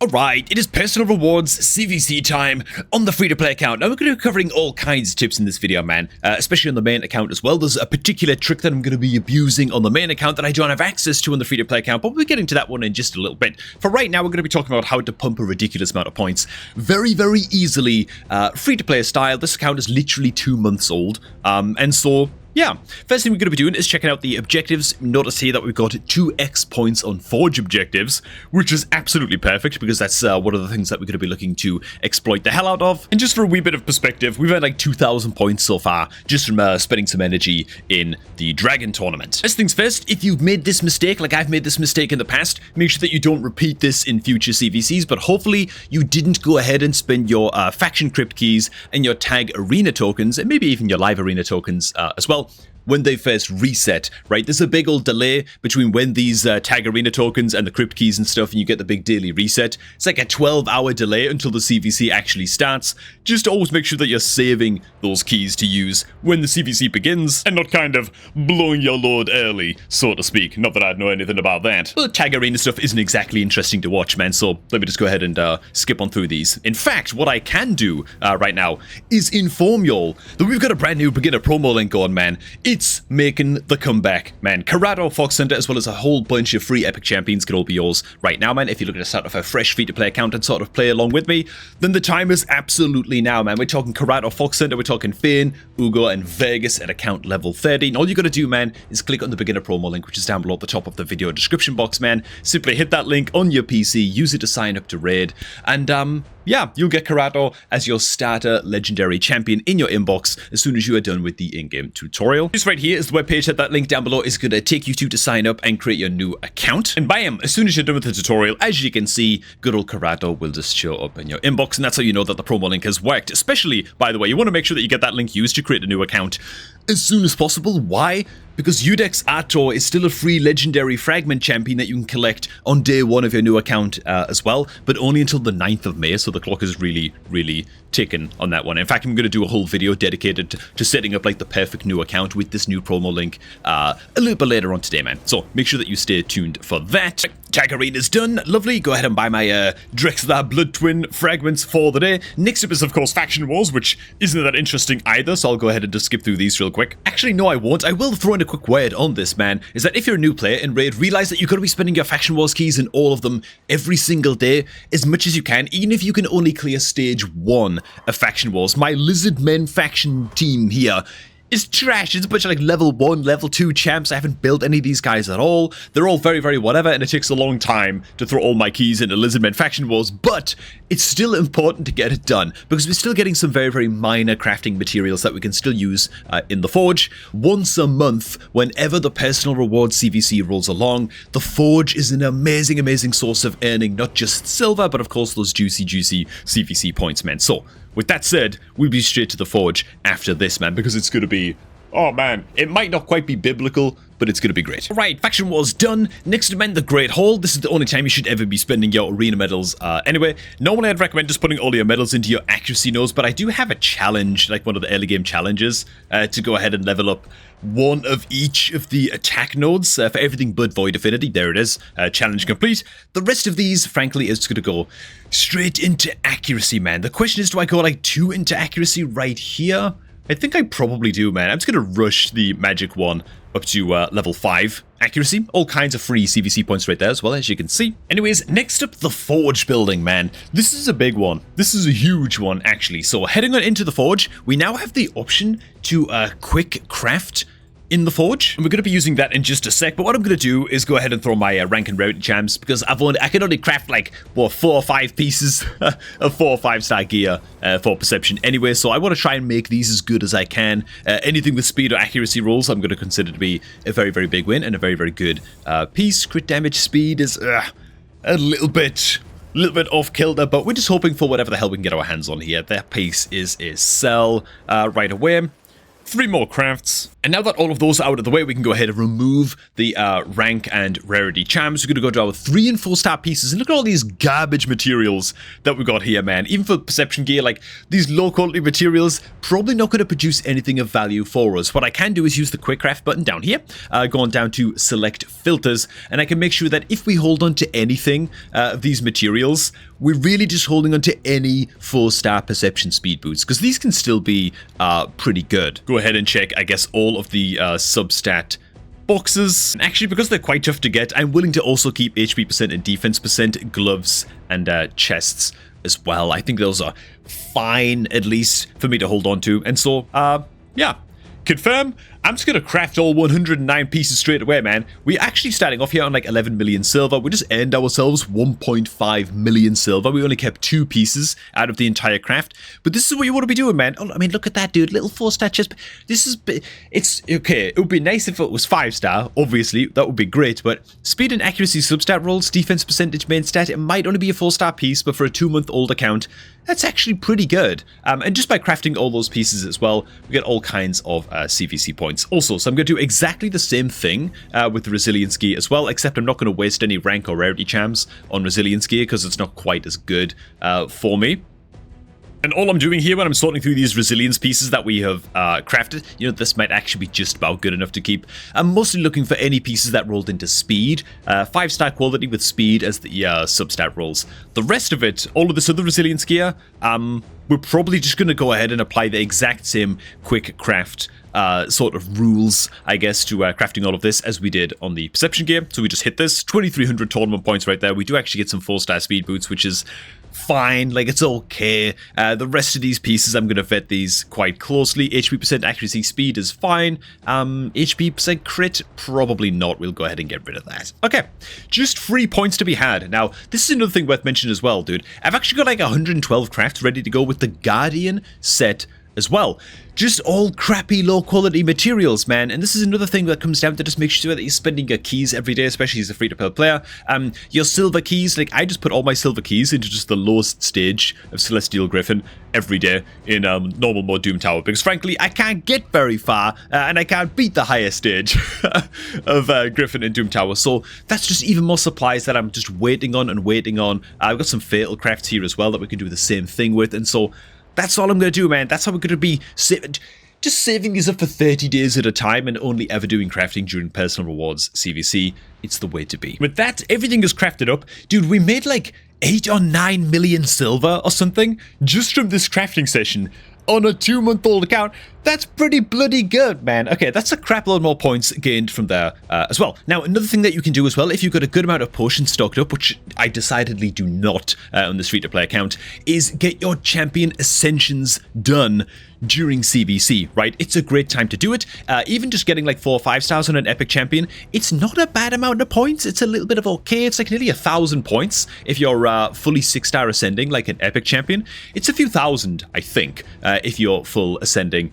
Alright, it is personal rewards CVC time on the free-to-play account. Now we're going to be covering all kinds of tips in this video, man, especially on the main account as well. There's a particular trick that I'm going to be abusing on the main account that I don't have access to on the free-to-play account, but we'll be getting to that one in just a little bit. For right now, we're going to be talking about how to pump a ridiculous amount of points very, very easily, free-to-play style. This account is literally 2 months old, and so yeah, first thing we're going to be doing is checking out the objectives. Notice here that we've got 2x points on Forge objectives, which is absolutely perfect because that's one of the things that we're going to be looking to exploit the hell out of. And just for a wee bit of perspective, we've had like 2,000 points so far just from spending some energy in the Dragon tournament. First things first, if you've made this mistake, like I've made this mistake in the past, make sure that you don't repeat this in future CVCs, but hopefully you didn't go ahead and spend your faction crypt keys and your tag arena tokens, and maybe even your live arena tokens as well, when they first reset, right? There's a big old delay between when these tag arena tokens and the crypt keys and stuff, and you get the big daily reset. It's like a 12-hour delay until the CVC actually starts. Just always make sure that you're saving those keys to use when the CVC begins, and not kind of blowing your load early, so to speak. Not that I'd know anything about that. But tag arena stuff isn't exactly interesting to watch, man, so let me just go ahead and skip on through these. In fact, what I can do right now is inform y'all that we've got a brand new beginner promo link on, man. It's making the comeback, man. Corrado, Fox Center, as well as a whole bunch of free epic champions can all be yours right now, man. If you're looking to start off a fresh free-to-play account and sort of play along with me, then the time is absolutely now, man. We're talking Corrado, Fox Center, we're talking Fane, Ugo, and Vegas at account level 30. And all you gotta do, man, is click on the beginner promo link, which is down below at the top of the video description box, man. Simply hit that link on your PC, use it to sign up to Raid, and yeah, you'll get Corrado as your starter legendary champion in your inbox as soon as you are done with the in-game tutorial. This right here is the webpage that link down below is going to take you to sign up and create your new account. And bam, as soon as you're done with the tutorial, as you can see, good old Corrado will just show up in your inbox, and that's how you know that the promo link has worked. Especially, by the way, you want to make sure that you get that link used to create a new account as soon as possible. Why? Because Udex Ator is still a free legendary fragment champion that you can collect on day one of your new account as well, but only until the 9th of May, so the clock is really, really ticking on that one. In fact, I'm going to do a whole video dedicated to setting up like the perfect new account with this new promo link a little bit later on today, man. So make sure that you stay tuned for that. Tag Arena's done. Lovely. Go ahead and buy my Drexler Blood Twin fragments for the day. Next up is, of course, Faction Wars, which isn't that interesting either, so I'll go ahead and just skip through these real quick. Actually, no, I won't. I will throw in a quick word on this, man, is that if you're a new player in Raid, realize that you're going to be spending your Faction Wars keys in all of them every single day, as much as you can, even if you can only clear stage 1 of Faction Wars. My Lizardmen faction team here is trash. It's a bunch of like level 1, level 2 champs. I haven't built any of these guys at all. They're all very, very whatever, and it takes a long time to throw all my keys into Lizardmen Faction Wars, but it's still important to get it done because we're still getting some very, very minor crafting materials that we can still use in the Forge. Once a month, whenever the personal reward CVC rolls along, the Forge is an amazing, amazing source of earning not just silver, but of course those juicy, juicy CVC points, man. So with that said, we'll be straight to the Forge after this, man, because it's going to be, oh man, it might not quite be biblical, but it's going to be great. Alright, Faction Wars done. Next event, the Great Hall. This is the only time you should ever be spending your arena medals. Anyway, normally I'd recommend just putting all your medals into your accuracy nodes, but I do have a challenge, like one of the early game challenges, to go ahead and level up one of each of the attack nodes for everything but Void Affinity. There it is. Challenge complete. The rest of these, frankly, is going to go straight into accuracy, man. The question is, do I go like 2 into accuracy right here? I think I probably do, man. I'm just going to rush the magic one up to level 5 accuracy. All kinds of free CVC points right there as well, as you can see. Anyways, next up, the Forge building, man. This is a big one. This is a huge one, actually. So heading on into the Forge, we now have the option to quick craft in the Forge, and we're going to be using that in just a sec. But what I'm going to do is go ahead and throw my rank and rarity champs, because I can only craft like, what, 4 or 5 pieces of 4 or 5 star gear for perception anyway, so I want to try and make these as good as I can. Anything with speed or accuracy rolls I'm going to consider to be a very, very big win and a very, very good piece. Crit damage speed is a little bit off kilter, but we're just hoping for whatever the hell we can get our hands on here. Their pace is a sell right away. 3 more crafts. And now that all of those are out of the way, we can go ahead and remove the rank and rarity charms. We're going to go to our 3 and 4 star pieces. And look at all these garbage materials that we got here, man. Even for perception gear, like these low quality materials, probably not going to produce anything of value for us. What I can do is use the quick craft button down here, going down to select filters, and I can make sure that if we hold on to anything of these materials, we're really just holding on to any 4-star perception speed boots, because these can still be pretty good. Go ahead and check, I guess, all of the substat boxes. Actually, because they're quite tough to get, I'm willing to also keep HP percent and defense percent, gloves, and chests as well. I think those are fine, at least, for me to hold on to. And so, yeah. Confirm, I'm just going to craft all 109 pieces straight away, man. We're actually starting off here on like 11 million silver. We just earned ourselves 1.5 million silver. We only kept 2 pieces out of the entire craft. But this is what you want to be doing, man. Oh, I mean, look at that, dude. Little 4-star chest. This is, it's, okay, it would be nice if it was 5-star, obviously. That would be great. But speed and accuracy substat rolls, defense percentage main stat, it might only be a 4-star piece, but for a 2-month-old account, that's actually pretty good. And just by crafting all those pieces as well, we get all kinds of CVC points. Also, so I'm going to do exactly the same thing with the resilience gear as well, except I'm not going to waste any rank or rarity charms on resilience gear because it's not quite as good for me. And all I'm doing here when I'm sorting through these resilience pieces that we have crafted, you know, this might actually be just about good enough to keep. I'm mostly looking for any pieces that rolled into speed. 5-star quality with speed as the substat rolls. The rest of it, all of this other resilience gear, we're probably just going to go ahead and apply the exact same quick craft sort of rules, I guess, to crafting all of this as we did on the perception gear. So we just hit this, 2,300 tournament points right there. We do actually get some 4-star speed boots, which is fine, like it's okay. The rest of these pieces, I'm going to vet these quite closely. HP percent accuracy speed is fine. HP percent crit, probably not. We'll go ahead and get rid of that. Okay, just 3 points to be had. Now, this is another thing worth mentioning as well, dude. I've actually got like 112 crafts ready to go with the Guardian set as well. Just all crappy low quality materials, man. And this is another thing that comes down to just make sure that you're spending your keys every day, especially as a free-to-play player. Your silver keys, like I just put all my silver keys into just the lowest stage of Celestial Griffin every day in normal mode Doom Tower, because frankly I can't get very far and I can't beat the highest stage of Griffin in Doom Tower. So that's just even more supplies that I'm just waiting on and waiting on. I've got some fatal crafts here as well that we can do the same thing with, and so that's all I'm going to do, man. That's how we're going to be just saving these up for 30 days at a time and only ever doing crafting during personal rewards CVC. It's the way to be. With that, everything is crafted up. Dude, we made like 8 or 9 million silver or something just from this crafting session on a 2-month-old account. That's pretty bloody good, man. Okay, that's a crap load more points gained from there as well. Now, another thing that you can do as well, if you've got a good amount of potions stocked up, which I decidedly do not on this free-to-play account, is get your champion ascensions done during CVC, right? It's a great time to do it. Even just getting like 4 or 5 stars on an epic champion, it's not a bad amount of points. It's a little bit of okay. It's like nearly 1,000 points if you're fully 6-star ascending like an epic champion. It's a few thousand, I think, if you're full ascending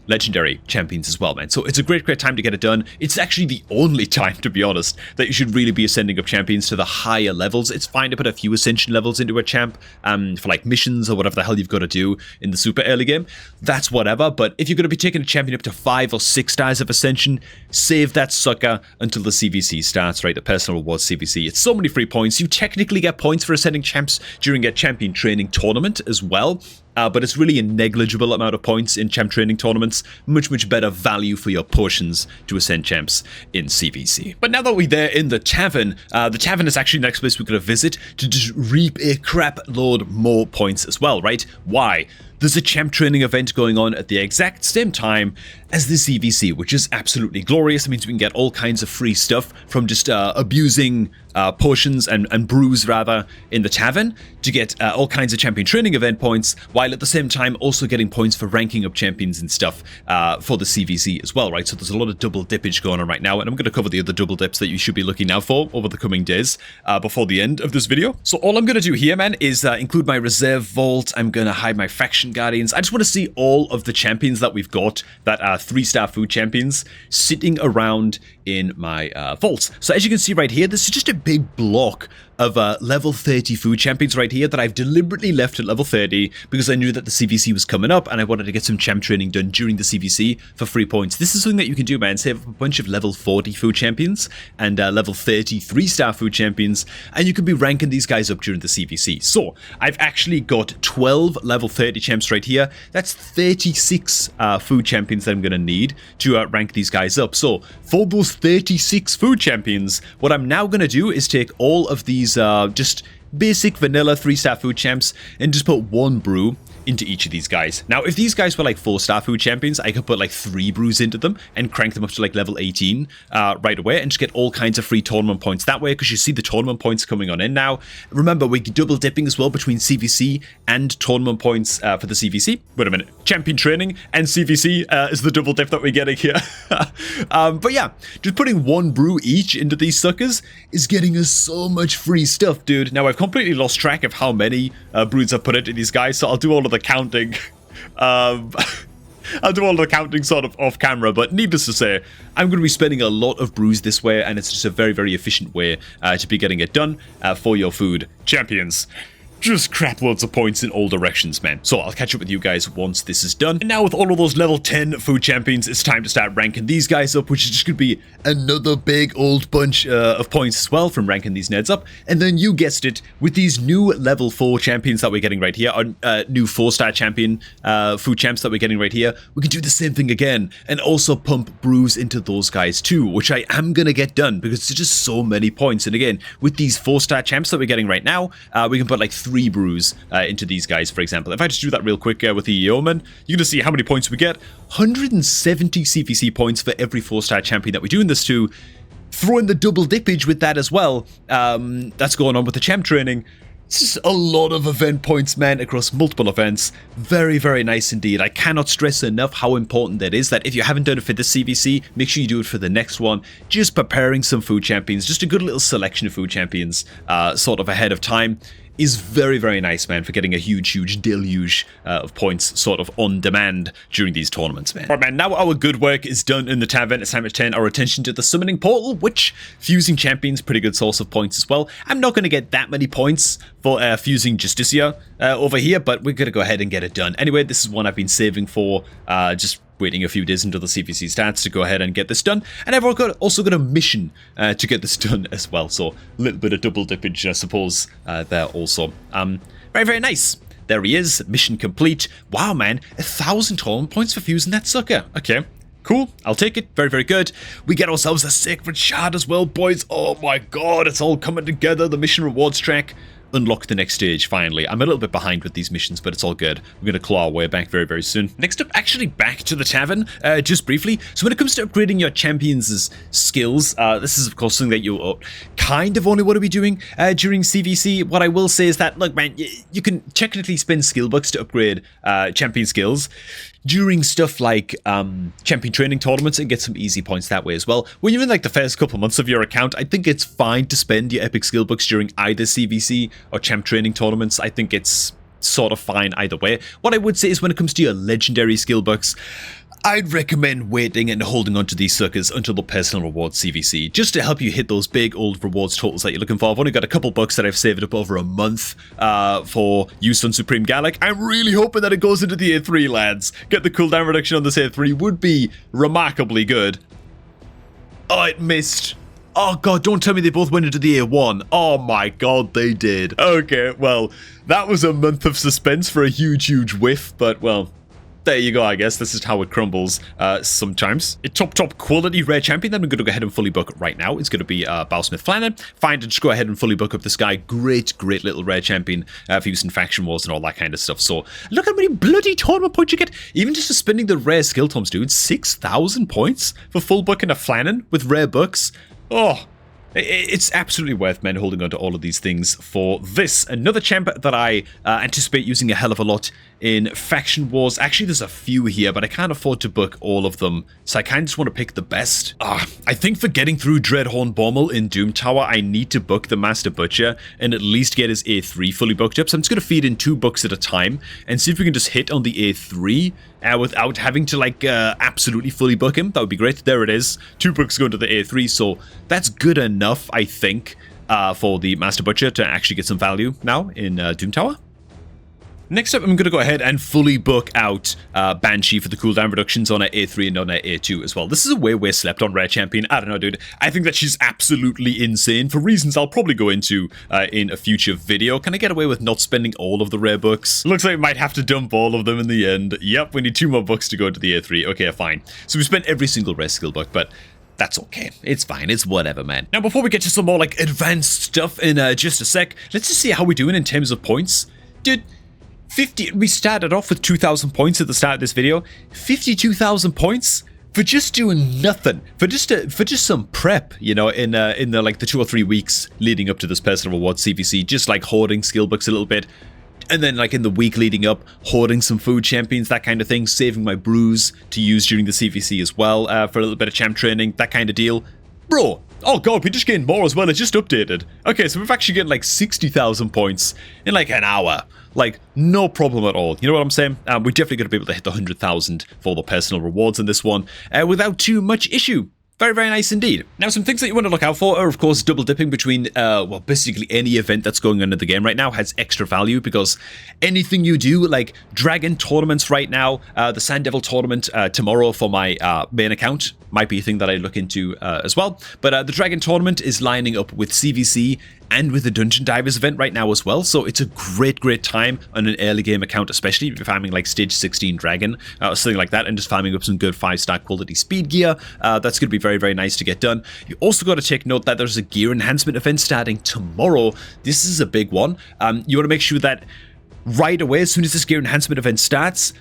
legendary champions as well, man. So it's a great time to get it done. It's actually the only time, to be honest, that you should really be ascending up champions to the higher levels. It's fine to put a few ascension levels into a champ for like missions or whatever the hell you've got to do in the super early game. That's whatever, but if you're going to be taking a champion up to 5 or 6 stars of ascension, save that sucker until the CVC starts, right? The personal rewards CVC. It's so many free points. You technically get points for ascending champs during a champion training tournament as well. But it's really a negligible amount of points in champ training tournaments. Much better value for your potions to ascend champs in CVC. But now that we're there in the tavern is actually the next place we're going to visit to just reap a crap load more points as well, right? Why? There's a champ training event going on at the exact same time as the CVC, which is absolutely glorious. It means we can get all kinds of free stuff from just abusing potions and brews, rather, in the tavern to get all kinds of champion training event points, while at the same time also getting points for ranking up champions and stuff for the CVC as well, right? So there's a lot of double dippage going on right now, and I'm going to cover the other double dips that you should be looking out for over the coming days before the end of this video. So all I'm going to do here, man, is include my reserve vault. I'm going to hide my faction guardians. I just want to see all of the champions that we've got that are 3-star food champions sitting around in my vaults. So as you can see right here, this is just a big block of level 30 food champions right here that I've deliberately left at level 30 because I knew that the CVC was coming up and I wanted to get some champ training done during the CVC for free points. This is something that you can do, man. Save a bunch of level 40 food champions and level 30 3-star food champions, and you can be ranking these guys up during the CVC. So I've actually got 12 level 30 champs right here. That's 36 food champions that I'm going to need to rank these guys up. So for those 36 food champions, what I'm now going to do is take all of these just basic vanilla 3-star food champs and just put 1 brew into each of these guys. Now, if these guys were like 4-star food champions, I could put like 3 brews into them and crank them up to like level 18 right away and just get all kinds of free tournament points that way, because you see the tournament points coming on in now. Remember, we're double dipping as well between CVC and tournament points for the CVC. Wait a minute, champion training and CVC is the double dip that we're getting here. But yeah, just putting 1 brew each into these suckers is getting us so much free stuff, dude. Now, I've completely lost track of how many brews I've put into these guys, so I'll do all of the counting. I'll do all the counting sort of off camera, but needless to say, I'm going to be spending a lot of brews this way, and it's just a very, very efficient way to be getting it done for your food champions. Just crap loads of points in all directions, man. So I'll catch up with you guys once this is done. And now with all of those level 10 food champions, it's time to start ranking these guys up, which is just going to be another big old bunch of points as well from ranking these nerds up. And then you guessed it, with these new level 4 champions that we're getting right here, our new 4-star champion food champs that we're getting right here, we can do the same thing again and also pump brews into those guys too, which I am going to get done because there's just so many points. And again, with these 4-star champs that we're getting right now, we can put like 3 brews into these guys, for example. If I just do that real quick with the Yeoman, you're going to see how many points we get. 170 CVC points for every 4-star champion that we do in this too. Throw in the double dippage with that as well. That's going on with the champ training. It's just a lot of event points, man, across multiple events. Very, very nice indeed. I cannot stress enough how important that is, that if you haven't done it for this CVC, make sure you do it for the next one. Just preparing some food champions, just a good little selection of food champions sort of ahead of time is very, very nice, man, for getting a huge deluge of points sort of on demand during these tournaments, man. Alright, man, now our good work is done in the tavern. It's time to turn our attention to the summoning portal, which fusing champions, pretty good source of points as well. I'm not going to get that many points for fusing Justicia over here, but we're going to go ahead and get it done. Anyway, this is one I've been saving for just waiting a few days until the CVC starts to go ahead and get this done. And I've also got a mission to get this done as well. So a little bit of double dippage, I suppose, there also. Very, very nice. There he is. Mission complete. Wow, man. 1,000 tournament points for fusing that sucker. Okay. Cool, I'll take it. Very, very good. We get ourselves a sacred shard as well, boys. Oh my god, it's all coming together. The mission rewards track. Unlock the next stage, finally. I'm a little bit behind with these missions, but it's all good. We're going to claw our way back very, very soon. Next up, actually back to the tavern, just briefly. So when it comes to upgrading your champions' skills, this is, of course, something that you kind of only want to be doing during CVC. What I will say is that, look, man, you can technically spend skill bucks to upgrade champion skills during stuff like champion training tournaments and get some easy points that way as well. When you're in like the first couple months of your account, I think it's fine to spend your epic skill books during either CVC or champ training tournaments. I think it's sort of fine either way. What I would say is when it comes to your legendary skill books, I'd recommend waiting and holding on to these suckers until the personal rewards CVC, just to help you hit those big old rewards totals that you're looking for. I've only got a couple bucks that I've saved up over a month for use on Supreme Gallic. I'm really hoping that it goes into the A3, lads. Get the cooldown reduction on this A3 would be remarkably good. Oh, it missed. Oh god, don't tell me they both went into the A1. Oh my god, they did. Okay, well, that was a month of suspense for a huge whiff, but well, there you go, I guess. This is how it crumbles sometimes. A top quality rare champion that I'm going to go ahead and fully book right now. It's going to be Bowsmith Flannan. Fine to just go ahead and fully book up this guy. Great little rare champion for using faction wars and all that kind of stuff. So look how many bloody tournament points you get. Even just for spending the rare skill tomes, dude. 6,000 points for full booking a Flannan with rare books. Oh, it's absolutely worth, men, holding on to all of these things for this. Another champ that I anticipate using a hell of a lot in faction wars. Actually, there's a few here, but I can't afford to book all of them, so I kind of just want to pick the best. I think for getting through Dreadhorn Bommel in Doom Tower, I need to book the Master Butcher and at least get his A3 fully booked up. So I'm just going to feed in 2 books at a time and see if we can just hit on the A3 without having to like absolutely fully book him. That would be great. There it is. 2 books going to the A3, so that's good enough, I think, for the Master Butcher to actually get some value now in Doom Tower. Next up, I'm going to go ahead and fully book out Banshee for the cooldown reductions on our A3 and on our A2 as well. This is a way slept on rare champion. I don't know, dude. I think that she's absolutely insane for reasons I'll probably go into in a future video. Can I get away with not spending all of the rare books? Looks like we might have to dump all of them in the end. Yep, we need 2 more books to go to the A3. Okay, fine. So we spent every single rare skill book, but That's okay. It's fine. It's whatever, man. Now, before we get to some more, like, advanced stuff in just a sec, let's just see how we're doing in terms of points. Dude, we started off with 2,000 points at the start of this video. 52,000 points for just doing nothing. For just some prep, you know, in the, like, the 2 or 3 weeks leading up to this personal reward CVC. Just, like, hoarding skill books a little bit. And then, like, in the week leading up, hoarding some food champions, that kind of thing. Saving my brews to use during the CVC as well for a little bit of champ training, that kind of deal. Bro, oh god, we just gained more as well. It just updated. Okay, so we've actually gained, like, 60,000 points in, like, an hour. Like, no problem at all. You know what I'm saying? We're definitely going to be able to hit the 100,000 for the personal rewards in this one without too much issue. Very, very nice indeed. Now, some things that you want to look out for are, of course, double dipping between, well, basically any event that's going on in the game right now has extra value because anything you do, like Dragon tournaments right now, the Sand Devil tournament tomorrow for my main account might be a thing that I look into as well. But the Dragon tournament is lining up with CVC and with the Dungeon Divers event right now as well. So it's a great, great time on an early game account, especially if you're farming like stage 16 Dragon or something like that and just farming up some good 5-star quality speed gear. That's going to be very, very nice to get done. You also got to take note that there's a gear enhancement event starting tomorrow. This is a big one. You want to make sure that right away, as soon as this gear enhancement event starts,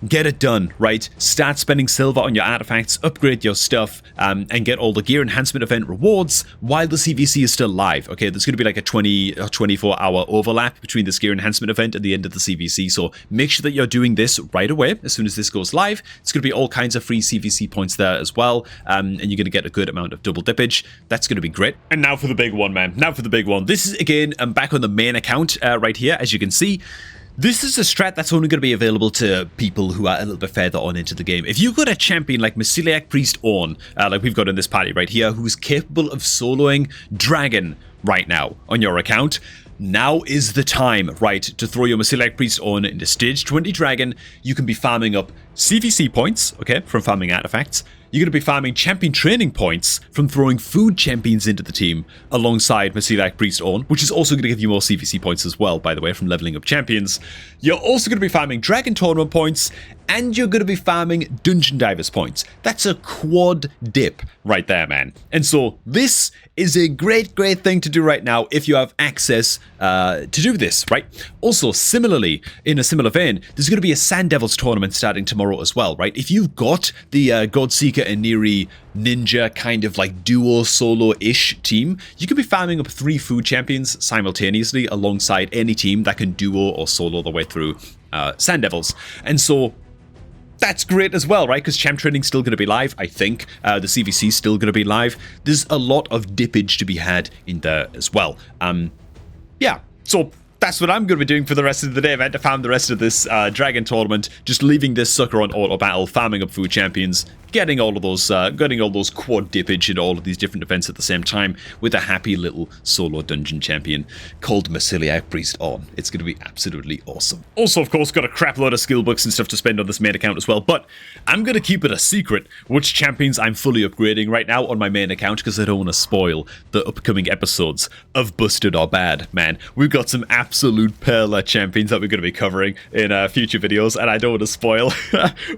get it done, right? Start spending silver on your artifacts, upgrade your stuff, and get all the gear enhancement event rewards while the CVC is still live. Okay, there's going to be like a 20 or 24-hour overlap between this gear enhancement event and the end of the CVC, so make sure that you're doing this right away as soon as this goes live. It's going to be all kinds of free CVC points there as well, and you're going to get a good amount of double dippage. That's going to be great. And now for the big one, man. Now for the big one. This is, again, I'm back on the main account right here, as you can see. This is a strat that's only going to be available to people who are a little bit further on into the game. If you've got a champion like Masiliac Priest Ornn, like we've got in this party right here, who's capable of soloing Dragon right now on your account, now is the time, right, to throw your Masiliac Priest Ornn into stage 20 Dragon. You can be farming up CVC points, okay, from farming artifacts. You're going to be farming champion training points from throwing food champions into the team alongside Masiliac Priest Ornn, which is also going to give you more CVC points as well, by the way, from leveling up champions. You're also going to be farming Dragon Tournament points, and you're going to be farming Dungeon Divers points. That's a quad dip right there, man. And so this is a great, great thing to do right now if you have access to do this, right? Also, similarly, in a similar vein, there's going to be a Sand Devils tournament starting tomorrow as well, right? If you've got the Godseeker and Neri Ninja kind of like duo solo-ish team, you can be farming up 3 food champions simultaneously alongside any team that can duo or solo the way through Sand Devils. And so that's great as well, right? Because champ training's still going to be live, I think. The CVC's still going to be live. There's a lot of dippage to be had in there as well. Yeah, so that's what I'm going to be doing for the rest of the day, man, to farm the rest of this Dragon tournament. Just leaving this sucker on auto battle, farming up food champions, getting all those quad dippage in all of these different events at the same time with a happy little solo dungeon champion called Masiliac Priest Ornn. It's going to be absolutely awesome. Also, of course, got a crap load of skill books and stuff to spend on this main account as well, but I'm going to keep it a secret which champions I'm fully upgrading right now on my main account because I don't want to spoil the upcoming episodes of Busted or Bad, man. We've got some absolute perler champions that we're going to be covering in future videos, and I don't want to spoil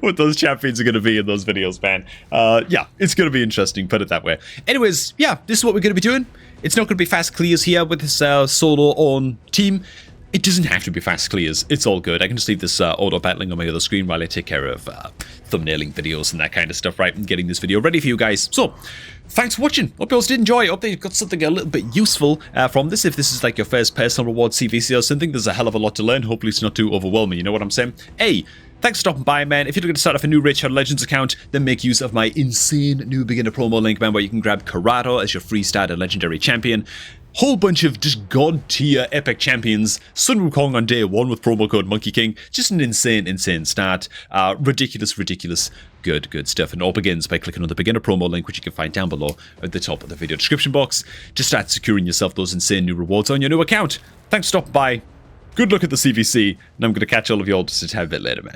what those champions are going to be in those videos, man. Yeah, it's going to be interesting, put it that way. Anyways, yeah, this is what we're going to be doing. It's not going to be fast clears here with this solo on team. It doesn't have to be fast clears. It's all good. I can just leave this auto battling on my other screen while I take care of thumbnailing videos and that kind of stuff, right? And getting this video ready for you guys. So, thanks for watching. Hope you all did enjoy. Hope you got something a little bit useful from this. If this is like your first personal reward CVC or something, there's a hell of a lot to learn. Hopefully it's not too overwhelming. You know what I'm saying? Hey, thanks for stopping by, man. If you're looking to start off a new Raid Shadow Legends account, then make use of my insane new beginner promo link, man, where you can grab Karato as your free starter legendary champion. Whole bunch of just god tier epic champions. Sun Wukong on day 1 with promo code Monkey King. Just an insane, insane start. Ridiculous, ridiculous, good stuff. And it all begins by clicking on the beginner promo link, which you can find down below at the top of the video description box, to start securing yourself those insane new rewards on your new account. Thanks for stopping by. Good luck at the CVC, and I'm going to catch all of you all just a tad bit later, man.